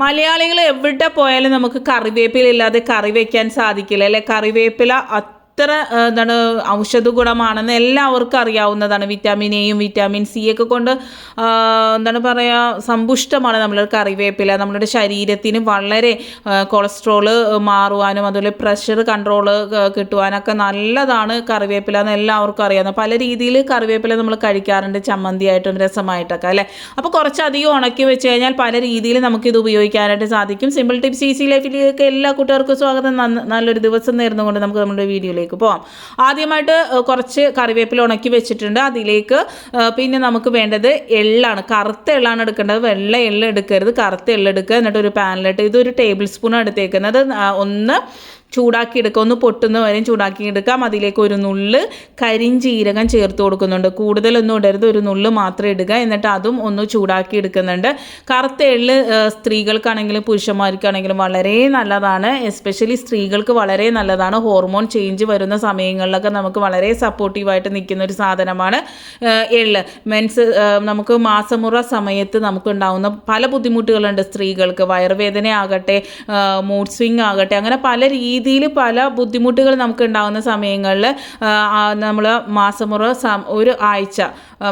മലയാളികൾ എവിടെ പോയാലും നമുക്ക് കറിവേപ്പില ഇല്ലാതെ കറി വെക്കാൻ സാധിക്കില്ല അല്ലെ. കറിവേപ്പില അത്ര എന്താണ് ഔഷധ ഗുണമാണെന്ന് എല്ലാവർക്കും അറിയാവുന്നതാണ്. വിറ്റാമിൻ എയും വിറ്റാമിൻ സി ഒക്കെ കൊണ്ട് എന്താണ് പറയുക സമ്പുഷ്ടമാണ് നമ്മൾ കറിവേപ്പില. നമ്മുടെ ശരീരത്തിന് വളരെ കൊളസ്ട്രോള് മാറുവാനും അതുപോലെ പ്രഷർ കൺട്രോൾ കിട്ടുവാനൊക്കെ നല്ലതാണ് കറിവേപ്പില എന്ന് എല്ലാവർക്കും അറിയാവുന്ന. പല രീതിയിൽ കറിവേപ്പില നമ്മൾ കഴിക്കാറുണ്ട്, ചമ്മന്തിയായിട്ടും രസമായിട്ടൊക്കെ അല്ലേ. അപ്പോൾ കുറച്ചധികം ഉണക്കി വെച്ച് കഴിഞ്ഞാൽ പല രീതിയിൽ നമുക്കിത് ഉപയോഗിക്കാനായിട്ട് സാധിക്കും. സിമ്പിൾ ടിപ്സ് ഈസി ലൈഫിലേക്ക് എല്ലാ കൂട്ടുകാർക്കും സ്വാഗതം. നല്ലൊരു ദിവസം നേർന്നുകൊണ്ട് നമുക്ക് നമ്മുടെ വീഡിയോയിലേക്ക് പോവാം. ആദ്യമായിട്ട് കുറച്ച് കറിവേപ്പില ഉണക്കി വെച്ചിട്ടുണ്ട്. അതിലേക്ക് പിന്നെ നമുക്ക് വേണ്ടത് എള്ളാണ്. കറുത്ത എള്ളാണ് എടുക്കേണ്ടത്, വെള്ള എള്ള് എടുക്കരുത്, കറുത്ത എള്ള് എടുക്കുക. എന്നിട്ട് ഒരു പാനിലിട്ട് ഇതൊരു ടേബിൾ സ്പൂൺ എടുത്തേക്കുന്നത്. ഒന്ന് ചൂടാക്കി എടുക്കുക, ഒന്ന് പൊട്ടുന്ന വരെയും ചൂടാക്കി എടുക്കാം. അതിലേക്ക് ഒരു നുള്ള് കരിഞ്ചീരകം ചേർത്ത് കൊടുക്കുന്നുണ്ട്. കൂടുതലൊന്നും ഇടരുത്, ഒരു നുള്ള് മാത്രം ഇടുക. എന്നിട്ട് അതും ഒന്ന് ചൂടാക്കി എടുക്കുന്നുണ്ട്. കറുത്ത എള്ള് സ്ത്രീകൾക്കാണെങ്കിലും പുരുഷന്മാർക്കാണെങ്കിലും വളരെ നല്ലതാണ്. എസ്പെഷ്യലി സ്ത്രീകൾക്ക് വളരെ നല്ലതാണ്. ഹോർമോൺ ചേഞ്ച് വരുന്ന സമയങ്ങളിലൊക്കെ നമുക്ക് വളരെ സപ്പോർട്ടീവായിട്ട് നിൽക്കുന്ന ഒരു സാധനമാണ് എള്ള്. നമുക്ക് മാസമുറ സമയത്ത് നമുക്കുണ്ടാകുന്ന പല ബുദ്ധിമുട്ടുകളുണ്ട് സ്ത്രീകൾക്ക്. വയറുവേദന ആകട്ടെ, മൂഡ് സ്വിങ് ആകട്ടെ, അങ്ങനെ പല രീതിയിൽ പല ബുദ്ധിമുട്ടുകൾ നമുക്ക് ഉണ്ടാകുന്ന സമയങ്ങളിൽ നമ്മൾ മാസമുറ ഒരു ആഴ്ച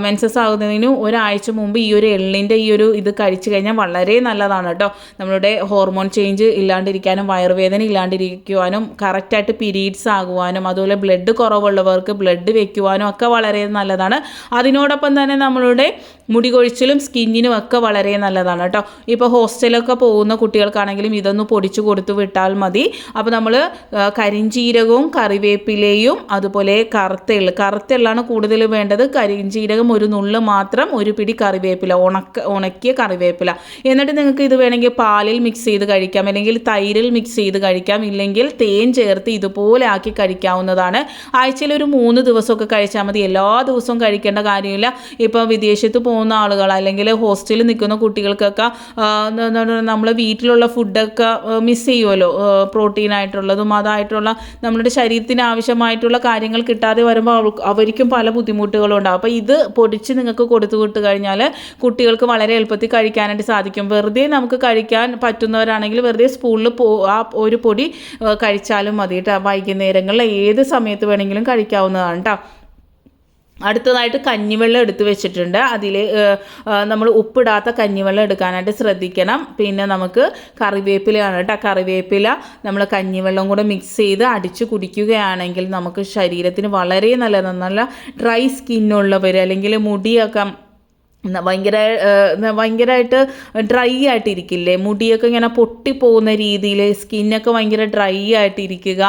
മെൻസസ് ആകുന്നതിന് ഒരാഴ്ച മുമ്പ് ഈ ഒരു എള്ളിൻ്റെ ഇത് കഴിച്ചു കഴിഞ്ഞാൽ വളരെ നല്ലതാണ് കേട്ടോ. നമ്മളുടെ ഹോർമോൺ ചേഞ്ച് ഇല്ലാണ്ടിരിക്കാനും വയറുവേദന ഇല്ലാണ്ടിരിക്കുവാനും കറക്റ്റായിട്ട് പീരീഡ്സ് ആകുവാനും അതുപോലെ ബ്ലഡ് കുറവുള്ളവർക്ക് ബ്ലഡ് വെക്കുവാനും ഒക്കെ വളരെ നല്ലതാണ്. അതിനോടൊപ്പം തന്നെ നമ്മളുടെ മുടി കൊഴിച്ചിലും സ്കിന്നിനും ഒക്കെ വളരെ നല്ലതാണ് കേട്ടോ. ഇപ്പോൾ ഹോസ്റ്റലൊക്കെ പോകുന്ന കുട്ടികൾക്കാണെങ്കിലും ഇതൊന്ന് പൊടിച്ചു കൊടുത്തു വിട്ടാൽ മതി. അപ്പോൾ നമ്മൾ കരിഞ്ചീരകവും കറിവേപ്പിലയും അതുപോലെ കറുത്തെള്ളാണ് കൂടുതൽ വേണ്ടത്. കരിഞ്ചീരകം ഒരു നുള്ള് മാത്രം, ഒരു പിടി കറിവേപ്പില, ഉണക്കിയ കറിവേപ്പില. എന്നിട്ട് നിങ്ങൾക്ക് ഇത് വേണമെങ്കിൽ പാലിൽ മിക്സ് ചെയ്ത് കഴിക്കാം, അല്ലെങ്കിൽ തൈരിൽ മിക്സ് ചെയ്ത് കഴിക്കാം, ഇല്ലെങ്കിൽ തേൻ ചേർത്ത് ഇതുപോലെ ആക്കി കഴിക്കാവുന്നതാണ്. ആഴ്ചയിൽ ഒരു 3 ദിവസമൊക്കെ കഴിച്ചാൽ മതി. എല്ലാ ദിവസവും കഴിക്കേണ്ട കാര്യമില്ല. ഇപ്പോൾ വിദേശത്ത് പോകുന്ന ആളുകൾ അല്ലെങ്കിൽ ഹോസ്റ്റലിൽ നിൽക്കുന്ന കുട്ടികൾക്കൊക്കെ നമ്മൾ വീട്ടിലുള്ള ഫുഡൊക്കെ മിസ് ചെയ്യുമല്ലോ, പ്രോട്ടീനായിട്ടുള്ളതും അതായിട്ടുള്ള നമ്മുടെ ശരീരത്തിന് ആവശ്യമായിട്ടുള്ള കാര്യങ്ങൾ കിട്ടാതെ വരുമ്പോൾ അവർക്കും പല ബുദ്ധിമുട്ടുകളും ഉണ്ടാകും. അപ്പോൾ ഇത് പൊടിച്ച് നിങ്ങൾക്ക് കൊടുത്തു വിട്ട് കഴിഞ്ഞാൽ കുട്ടികൾക്ക് വളരെ എളുപ്പത്തിൽ കഴിക്കാനായിട്ട് സാധിക്കും. വെറുതെ നമുക്ക് കഴിക്കാൻ പറ്റുന്നവരാണെങ്കിൽ വെറുതെ സ്പൂണിൽ ആ ഒരു പൊടി കഴിച്ചാലും മതി കേട്ടോ. വൈകുന്നേരങ്ങളിൽ ഏത് സമയത്ത് വേണമെങ്കിലും കഴിക്കാവുന്നതാണ് കേട്ടോ. അടുത്തതായിട്ട് കഞ്ഞിവെള്ളം എടുത്ത് വെച്ചിട്ടുണ്ട്. അതിൽ നമ്മൾ ഉപ്പിടാത്ത കഞ്ഞിവെള്ളം എടുക്കാനായിട്ട് ശ്രദ്ധിക്കണം. പിന്നെ നമുക്ക് കറിവേപ്പിലയാണ് കേട്ടോ. കറിവേപ്പില നമ്മൾ കഞ്ഞിവെള്ളം കൂടെ മിക്സ് ചെയ്ത് അടിച്ച് കുടിക്കുകയാണെങ്കിൽ നമുക്ക് ശരീരത്തിന് വളരെ നല്ലതാണ്. നല്ല ഡ്രൈ സ്കിന്നുള്ളവർ അല്ലെങ്കിൽ മുടിയൊക്കെ ഭയങ്കരമായിട്ട് ഡ്രൈ ആയിട്ടിരിക്കില്ലേ, മുടിയൊക്കെ ഇങ്ങനെ പൊട്ടിപ്പോകുന്ന രീതിയിൽ സ്കിന്നൊക്കെ ഭയങ്കര ഡ്രൈ ആയിട്ടിരിക്കുക,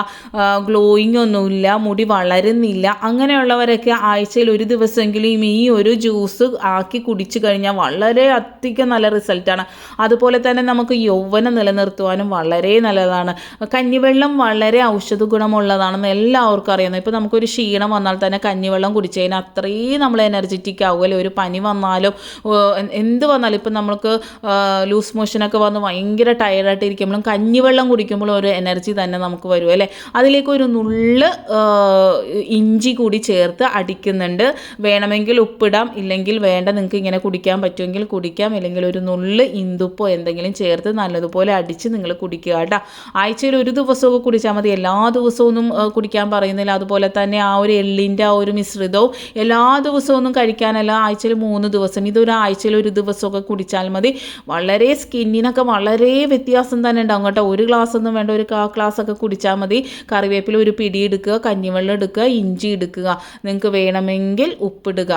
ഗ്ലോയിങ് ഒന്നുമില്ല, മുടി വളരുന്നില്ല, അങ്ങനെയുള്ളവരൊക്കെ ആഴ്ചയിൽ ഒരു ദിവസമെങ്കിലും ഈ ഒരു ജ്യൂസ് ആക്കി കുടിച്ചു കഴിഞ്ഞാൽ വളരെ അധികം നല്ല റിസൾട്ടാണ്. അതുപോലെ തന്നെ നമുക്ക് യൗവനം നിലനിർത്തുവാനും വളരെ നല്ലതാണ്. കഞ്ഞിവെള്ളം വളരെ ഔഷധ ഗുണമുള്ളതാണെന്ന് എല്ലാവർക്കും അറിയാം. ഇപ്പോൾ നമുക്കൊരു ക്ഷീണം വന്നാൽ തന്നെ കഞ്ഞിവെള്ളം കുടിച്ചു കഴിഞ്ഞാൽ അത്രയും നമ്മൾ എനർജറ്റിക് ആകുമല്ലോ. ഒരു പനി വന്നാൽ എന്ത് വന്നാലും ഇപ്പം നമുക്ക് ലൂസ് മോഷനൊക്കെ വന്ന് ഭയങ്കര ടയർഡായിട്ട് ഇരിക്കുമ്പോഴും കഞ്ഞിവെള്ളം കുടിക്കുമ്പോഴും ഒരു എനർജി തന്നെ നമുക്ക് വരും അല്ലേ. അതിലേക്ക് ഒരു നുള്ള് ഇഞ്ചി കൂടി ചേർത്ത് അടിക്കുന്നുണ്ട്. വേണമെങ്കിൽ ഉപ്പിടാം, ഇല്ലെങ്കിൽ വേണ്ട, നിങ്ങൾക്ക് ഇങ്ങനെ കുടിക്കാൻ പറ്റുമെങ്കിൽ കുടിക്കാം, ഇല്ലെങ്കിൽ ഒരു നുള്ള് ഇന്ദുപ്പോ എന്തെങ്കിലും ചേർത്ത് നല്ലതുപോലെ അടിച്ച് നിങ്ങൾ കുടിക്കുക കേട്ടോ. ആഴ്ചയിൽ ഒരു ദിവസമൊക്കെ കുടിച്ചാൽ മതി, എല്ലാ ദിവസവും കുടിക്കാൻ പറയുന്നില്ല. അതുപോലെ തന്നെ ആ ഒരു എള്ളിൻ്റെ ആ ഒരു മിശ്രിതവും എല്ലാ ദിവസവും കഴിക്കാനല്ല, ആഴ്ചയിൽ 3 ദിവസം, ഇതൊരു ആഴ്ചയിൽ ഒരു ദിവസമൊക്കെ കുടിച്ചാൽ മതി. വളരെ സ്കിന്നിനൊക്കെ വളരെ വ്യത്യാസം തന്നെ ഉണ്ടാകും കേട്ടോ. ഒരു ഗ്ലാസ് ഒന്നും വേണ്ട, ഒരു ഗ്ലാസ്സൊക്കെ കുടിച്ചാൽ മതി. കറിവേപ്പില ഒരു പിടി എടുക്കുക, കഞ്ഞിവെള്ളം എടുക്കുക, ഇഞ്ചി എടുക്കുക, നിങ്ങൾക്ക് വേണമെങ്കിൽ ഉപ്പിടുക.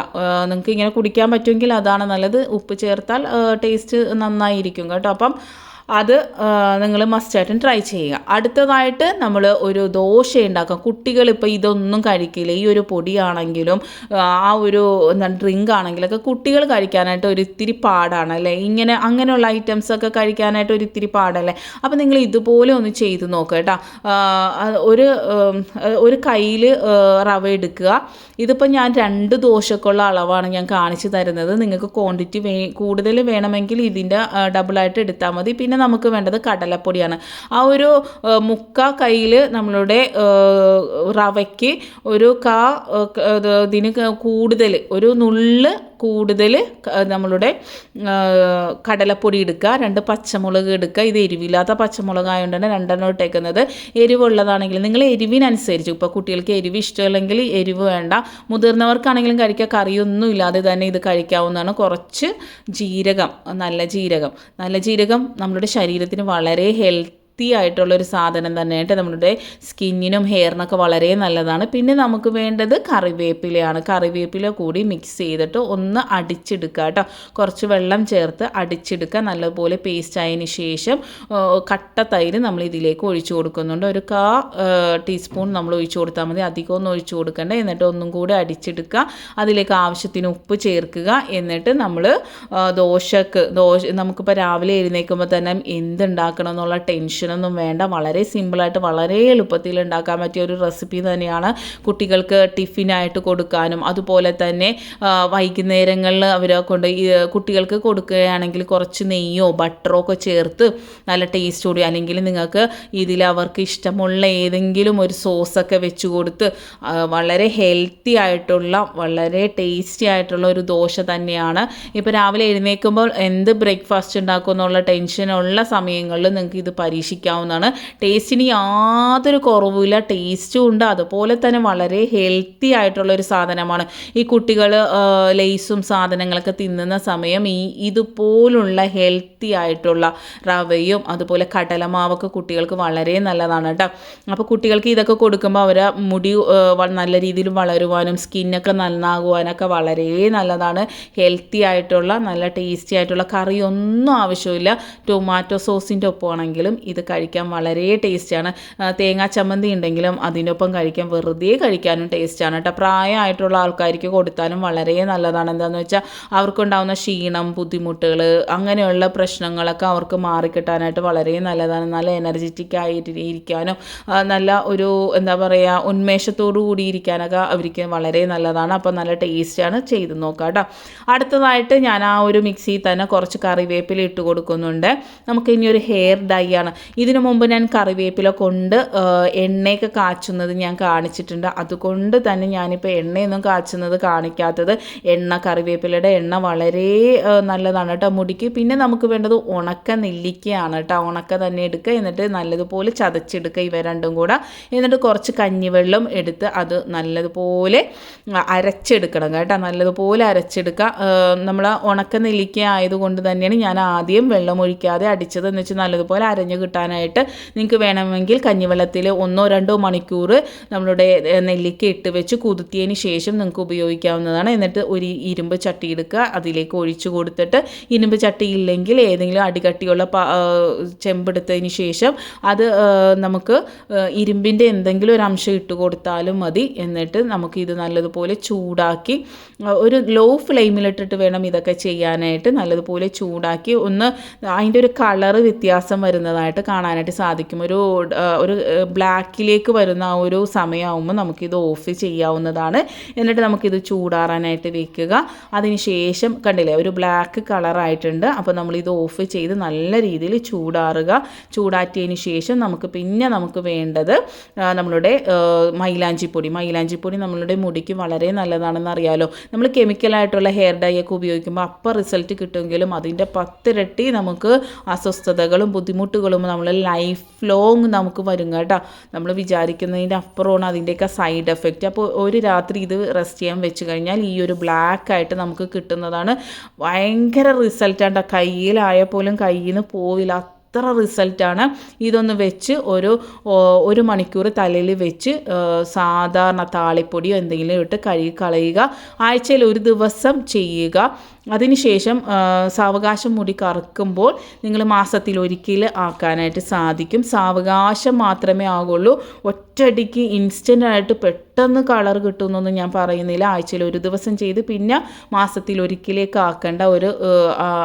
നിങ്ങൾക്ക് ഇങ്ങനെ കുടിക്കാൻ പറ്റുമെങ്കിൽ അതാണ് നല്ലത്. ഉപ്പ് ചേർത്താൽ ടേസ്റ്റ് നന്നായിരിക്കും കേട്ടോ. അപ്പം അത് നിങ്ങൾ മസ്റ്റായിട്ടും ട്രൈ ചെയ്യുക. അടുത്തതായിട്ട് നമ്മൾ ഒരു ദോശ ഉണ്ടാക്കാം. കുട്ടികളിപ്പോൾ ഇതൊന്നും കഴിക്കില്ല. ഈ ഒരു പൊടിയാണെങ്കിലും ആ ഒരു ഡ്രിങ്ക് ആണെങ്കിലൊക്കെ കുട്ടികൾ കഴിക്കാനായിട്ട് ഒരിത്തിരി പാടാണല്ലേ. അങ്ങനെയുള്ള ഐറ്റംസൊക്കെ കഴിക്കാനായിട്ട് ഒരിത്തിരി പാടല്ലേ. അപ്പോൾ നിങ്ങൾ ഇതുപോലെ ഒന്ന് ചെയ്ത് നോക്കുക കേട്ടോ. ഒരു കയ്യിൽ റവ എടുക്കുക. ഇതിപ്പോൾ ഞാൻ 2 ദോശക്കുള്ള അളവാണ് ഞാൻ കാണിച്ചു തരുന്നത്. നിങ്ങൾക്ക് ക്വാണ്ടിറ്റി കൂടുതൽ വേണമെങ്കിൽ ഇതിൻ്റെ ഡബിളായിട്ട് എടുത്താൽ മതി. പിന്നെ നമുക്ക് വേണ്ടത് കടലപ്പൊടിയാണ്. ആ ഒരു മുക്കാ കയ്യിൽ നമ്മളുടെ റവയ്ക്ക് ഒരു ഇതിന് കൂടുതൽ ഒരു നുള്ള് കൂടുതൽ നമ്മളുടെ കടലപ്പൊടി എടുക്കുക, 2 പച്ചമുളക് എടുക്കുക. ഇത് എരിവില്ലാത്ത പച്ചമുളകായതുകൊണ്ട് തന്നെ 2 ഇട്ടേക്കുന്നത്. എരിവുള്ളതാണെങ്കിൽ നിങ്ങൾ എരിവിനനുസരിച്ച്, ഇപ്പോൾ കുട്ടികൾക്ക് എരിവ് ഇഷ്ടമല്ലെങ്കിൽ എരിവ് വേണ്ട, മുതിർന്നവർക്കാണെങ്കിലും കഴിക്കുക, കറിയൊന്നും ഇല്ലാതെ തന്നെ ഇത് കഴിക്കാവുന്നതാണ്. കുറച്ച് ജീരകം, നല്ല ജീരകം നമ്മുടെ ശരീരത്തിന് വളരെ ആയിട്ടുള്ളൊരു സാധനം തന്നെയായിട്ട് നമ്മുടെ സ്കിന്നിനും ഹെയറിനൊക്കെ വളരെ നല്ലതാണ്. പിന്നെ നമുക്ക് വേണ്ടത് കറിവേപ്പിലയാണ്. കറിവേപ്പില കൂടി മിക്സ് ചെയ്തിട്ട് ഒന്ന് അടിച്ചെടുക്കുക കേട്ടോ. കുറച്ച് വെള്ളം ചേർത്ത് അടിച്ചെടുക്കുക. നല്ലപോലെ പേസ്റ്റ് ആയതിന് ശേഷം കട്ട തൈര് നമ്മൾ ഇതിലേക്ക് ഒഴിച്ചു കൊടുക്കുന്നുണ്ട്. ഒരു 1/4 ടീസ്പൂൺ നമ്മൾ ഒഴിച്ചു കൊടുത്താൽ മതി, അധികമൊന്നും ഒഴിച്ചു കൊടുക്കണ്ട. എന്നിട്ട് ഒന്നും കൂടി അടിച്ചെടുക്കുക. അതിലേക്ക് ആവശ്യത്തിന് ഉപ്പ് ചേർക്കുക. എന്നിട്ട് നമ്മൾ നമുക്കിപ്പോൾ രാവിലെ എഴുന്നേൽക്കുമ്പോൾ തന്നെ എന്തുണ്ടാക്കണം എന്നുള്ള ടെൻഷനൊന്നും വേണ്ട. വളരെ സിമ്പിളായിട്ട് വളരെ എളുപ്പത്തിൽ ഉണ്ടാക്കാൻ പറ്റിയ ഒരു റെസിപ്പി തന്നെയാണ്. കുട്ടികൾക്ക് ടിഫിനായിട്ട് കൊടുക്കാനും അതുപോലെ തന്നെ വൈകുന്നേരങ്ങളിൽ അവരെ കൊണ്ട് കുട്ടികൾക്ക് കൊടുക്കുകയാണെങ്കിൽ കുറച്ച് നെയ്യോ ബട്ടറോ ഒക്കെ ചേർത്ത് നല്ല ടേസ്റ്റ് കൂടി, അല്ലെങ്കിൽ നിങ്ങൾക്ക് ഇതിൽ അവർക്ക് ഇഷ്ടമുള്ള ഏതെങ്കിലും ഒരു സോസൊക്കെ വെച്ച് കൊടുത്ത് വളരെ ഹെൽത്തി ആയിട്ടുള്ള വളരെ ടേസ്റ്റി ആയിട്ടുള്ള ഒരു ദോശ തന്നെയാണ്. ഇപ്പോൾ രാവിലെ എഴുന്നേൽക്കുമ്പോൾ എന്ത് ബ്രേക്ക്ഫാസ്റ്റ് ഉണ്ടാക്കും എന്നുള്ള ടെൻഷനുള്ള സമയങ്ങളിൽ നിങ്ങൾക്ക് ഇത് പരീക്ഷിക്കാവുന്നതാണ്. ടേസ്റ്റിന് യാതൊരു കുറവുമില്ല, ടേസ്റ്റും ഉണ്ട്, അതുപോലെ തന്നെ വളരെ ഹെൽത്തി ആയിട്ടുള്ളൊരു സാധനമാണ്. ഈ കുട്ടികൾ ലേസും സാധനങ്ങളൊക്കെ തിന്നുന്ന സമയം ഇതുപോലുള്ള ഹെൽത്തി ആയിട്ടുള്ള റവയും അതുപോലെ കടലമാവൊക്കെ കുട്ടികൾക്ക് വളരെ നല്ലതാണ് കേട്ടോ. അപ്പോൾ കുട്ടികൾക്ക് ഇതൊക്കെ കൊടുക്കുമ്പോൾ അവരെ മുടി നല്ല രീതിയിൽ വളരുവാനും സ്കിന്നൊക്കെ നന്നാകുവാനൊക്കെ വളരെ നല്ലതാണ്. ഹെൽത്തി ആയിട്ടുള്ള നല്ല ടേസ്റ്റി ആയിട്ടുള്ള കറിയൊന്നും ആവശ്യമില്ല. ടൊമാറ്റോ സോസിൻ്റെ ഒപ്പമാണെങ്കിലും ഇത് കഴിക്കാൻ വളരെ ടേസ്റ്റാണ്. തേങ്ങാ ചമ്മന്തി ഉണ്ടെങ്കിലും അതിനൊപ്പം കഴിക്കാൻ, വെറുതെ കഴിക്കാനും ടേസ്റ്റാണ് കേട്ടോ. പ്രായമായിട്ടുള്ള ആൾക്കാർക്ക് കൊടുത്താലും വളരെ നല്ലതാണ്. എന്താണെന്ന് വെച്ചാൽ അവർക്കുണ്ടാകുന്ന ക്ഷീണം, ബുദ്ധിമുട്ടുകൾ, അങ്ങനെയുള്ള പ്രശ്നങ്ങളൊക്കെ അവർക്ക് മാറിക്കിട്ടാനായിട്ട് വളരെ നല്ലതാണ്. നല്ല എനർജറ്റിക് ആയിട്ട് ഇരിക്കാനും നല്ല ഒരു എന്താ പറയുക ഉന്മേഷത്തോടു കൂടി ഇരിക്കാനൊക്കെ അവർക്ക് വളരെ നല്ലതാണ്. അപ്പോൾ നല്ല ടേസ്റ്റാണ്, ചെയ്ത് നോക്കാം കേട്ടോ. അടുത്തതായിട്ട് ഞാൻ ആ ഒരു മിക്സിയിൽ തന്നെ കുറച്ച് കറിവേപ്പില ഇട്ട് കൊടുക്കുന്നുണ്ട്. നമുക്ക് ഇനി ഒരു ഹെയർ ഡൈ ആണ്. ഇതിനു മുമ്പ് ഞാൻ കറിവേപ്പില കൊണ്ട് എണ്ണയൊക്കെ കാച്ചുന്നത് ഞാൻ കാണിച്ചിട്ടുണ്ട്. അതുകൊണ്ട് തന്നെ ഞാനിപ്പോൾ എണ്ണയൊന്നും കാച്ചുന്നത് കാണിക്കാത്തത്. കറിവേപ്പിലയുടെ എണ്ണ വളരെ നല്ലതാണ് കേട്ടോ മുടിക്ക്. പിന്നെ നമുക്ക് വേണ്ടത് ഉണക്ക നെല്ലിക്കയാണ് കേട്ടോ. ഉണക്ക തന്നെ എടുക്കുക, എന്നിട്ട് നല്ലതുപോലെ ചതച്ചെടുക്കുക ഇവ രണ്ടും കൂടെ. എന്നിട്ട് കുറച്ച് കഞ്ഞിവെള്ളം എടുത്ത് അത് നല്ലതുപോലെ അരച്ചെടുക്കണം കേട്ടോ. നല്ലതുപോലെ അരച്ചെടുക്കുക. നമ്മൾ ഉണക്ക നെല്ലിക്ക ആയതുകൊണ്ട് തന്നെയാണ് ഞാൻ ആദ്യം വെള്ളം ഒഴിക്കാതെ അടിച്ചത്. എന്ന് വെച്ചാൽ നല്ലതുപോലെ അരഞ്ഞു കിട്ടാനായിട്ട്. നിങ്ങൾക്ക് വേണമെങ്കിൽ കഞ്ഞിവെള്ളത്തിൽ 1-2 മണിക്കൂർ നമ്മളുടെ നെല്ലിക്ക ഇട്ട് വെച്ച് കുതിർത്തിയതിന് ശേഷം നിങ്ങൾക്ക് ഉപയോഗിക്കാവുന്നതാണ്. എന്നിട്ട് ഒരു ഇരുമ്പ് ചട്ടി എടുക്കുക, അതിലേക്ക് ഒഴിച്ചു കൊടുത്തിട്ട്, ഇരുമ്പ് ചട്ടി ഇല്ലെങ്കിൽ ഏതെങ്കിലും അടികട്ടിയുള്ള ചെമ്പെടുത്തതിന് ശേഷം അത് നമുക്ക് ഇരുമ്പിൻ്റെ എന്തെങ്കിലും ഒരു അംശം ഇട്ട് കൊടുത്താലും മതി. എന്നിട്ട് നമുക്കിത് നല്ലതുപോലെ ചൂടാക്കി, ഒരു ലോ ഫ്ലെയിമിലിട്ടിട്ട് വേണം ഇതൊക്കെ ചെയ്യാനായിട്ട്. നല്ലതുപോലെ ചൂടാക്കി ഒന്ന് അതിൻ്റെ ഒരു കളറ് വ്യത്യാസം വരുന്നതായിട്ട് കാണാനായിട്ട് സാധിക്കും. ഒരു ബ്ലാക്കിലേക്ക് വരുന്ന ആ ഒരു സമയമാകുമ്പോൾ നമുക്കിത് ഓഫ് ചെയ്യാവുന്നതാണ്. എന്നിട്ട് നമുക്കിത് ചൂടാറാനായിട്ട് വെക്കുക. അതിന് ശേഷം കണ്ടില്ലേ ഒരു ബ്ലാക്ക് കളറായിട്ടുണ്ട്. അപ്പോൾ നമ്മളിത് ഓഫ് ചെയ്ത് നല്ല രീതിയിൽ ചൂടാറ്റിയതിന് ശേഷം നമുക്ക് വേണ്ടത് നമ്മളുടെ മൈലാഞ്ചിപ്പൊടി നമ്മളുടെ മുടിക്ക് വളരെ നല്ലതാണെന്ന് അറിയാലോ. നമ്മൾ കെമിക്കലായിട്ടുള്ള ഹെയർ ഡൈ ഒക്കെ ഉപയോഗിക്കുമ്പോൾ അപ്പം റിസൾട്ട് കിട്ടുമെങ്കിലും അതിൻ്റെ 10 ഇരട്ടി നമുക്ക് അസ്വസ്ഥതകളും ബുദ്ധിമുട്ടുകളും നമ്മൾ ലൈഫ് ലോങ് നമുക്ക് വരും കേട്ടോ. നമ്മൾ വിചാരിക്കുന്നതിൻ്റെ അപ്പുറമാണ് അതിൻ്റെയൊക്കെ സൈഡ് എഫക്റ്റ്. അപ്പോൾ ഒരു രാത്രി ഇത് റെസ്റ്റ് ചെയ്യാൻ വെച്ച് കഴിഞ്ഞാൽ ഈ ഒരു ബ്ലാക്ക് ആയിട്ട് നമുക്ക് കിട്ടുന്നതാണ്. ഭയങ്കര റിസൾട്ടാണ്. കയ്യിലായ പോലും കയ്യിൽ നിന്ന് പോവില്ല, അത്ര റിസൾട്ടാണ്. ഇതൊന്ന് വെച്ച് ഒരു മണിക്കൂർ തലയിൽ വെച്ച് സാധാരണ താളിപ്പൊടിയോ എന്തെങ്കിലും ഇട്ട് കഴുകി കളയുക. ആഴ്ചയിൽ ഒരു ദിവസം ചെയ്യുക. അതിനുശേഷം സാവകാശം മുടി കറുക്കുമ്പോൾ നിങ്ങൾ മാസത്തിൽ ഒരിക്കൽ ആക്കാനായിട്ട് സാധിക്കും. സാവകാശം മാത്രമേ ആകുള്ളൂ. ഒറ്റയടിക്ക് ഇൻസ്റ്റൻ്റായിട്ട് പെട്ടെന്ന് കളർ കിട്ടുമെന്നൊന്നും ഞാൻ പറയുന്നില്ല. ആഴ്ചയിൽ ഒരു ദിവസം ചെയ്ത് പിന്നെ മാസത്തിൽ ഒരിക്കലേക്ക് ആക്കേണ്ട ഒരു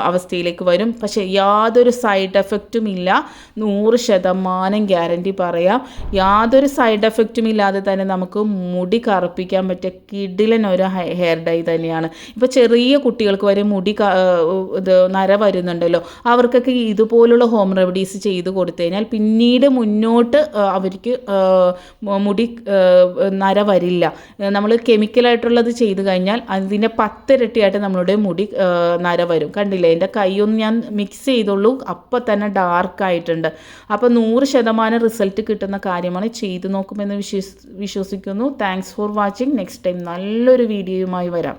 അവസ്ഥയിലേക്ക് വരും. പക്ഷേ യാതൊരു സൈഡ് എഫക്റ്റും ഇല്ല, 100% ഗ്യാരണ്ടി പറയാം. യാതൊരു സൈഡ് എഫക്റ്റും ഇല്ലാതെ തന്നെ നമുക്ക് മുടി കറുപ്പിക്കാൻ പറ്റിയ കിടിലൻ ഒരു ഹെയർ ഡൈ തന്നെയാണ്. ഇപ്പോൾ ചെറിയ കുട്ടികൾക്ക് വരെ മുടി നര വരുന്നുണ്ടല്ലോ, അവർക്കൊക്കെ ഇതുപോലുള്ള ഹോം റെമഡീസ് ചെയ്ത് കൊടുത്തു കഴിഞ്ഞാൽ പിന്നീട് മുന്നോട്ട് അവർക്ക് മുടി നര വരില്ല. നമ്മൾ കെമിക്കലായിട്ടുള്ളത് ചെയ്ത് കഴിഞ്ഞാൽ അതിൻ്റെ 10 ഇരട്ടിയായിട്ട് നമ്മളുടെ മുടി നര വരും. കണ്ടില്ലേ, എൻ്റെ കൈയൊന്ന് ഞാൻ മിക്സ് ചെയ്തുള്ളൂ, അപ്പം തന്നെ ഡാർക്കായിട്ടുണ്ട്. അപ്പോൾ 100% റിസൾട്ട് കിട്ടുന്ന കാര്യമാണ്. ചെയ്ത് നോക്കുമെന്ന് വിശ്വസിക്കുന്നു. Thanks for watching. Next time നല്ലൊരു വീഡിയോയുമായി വരാം.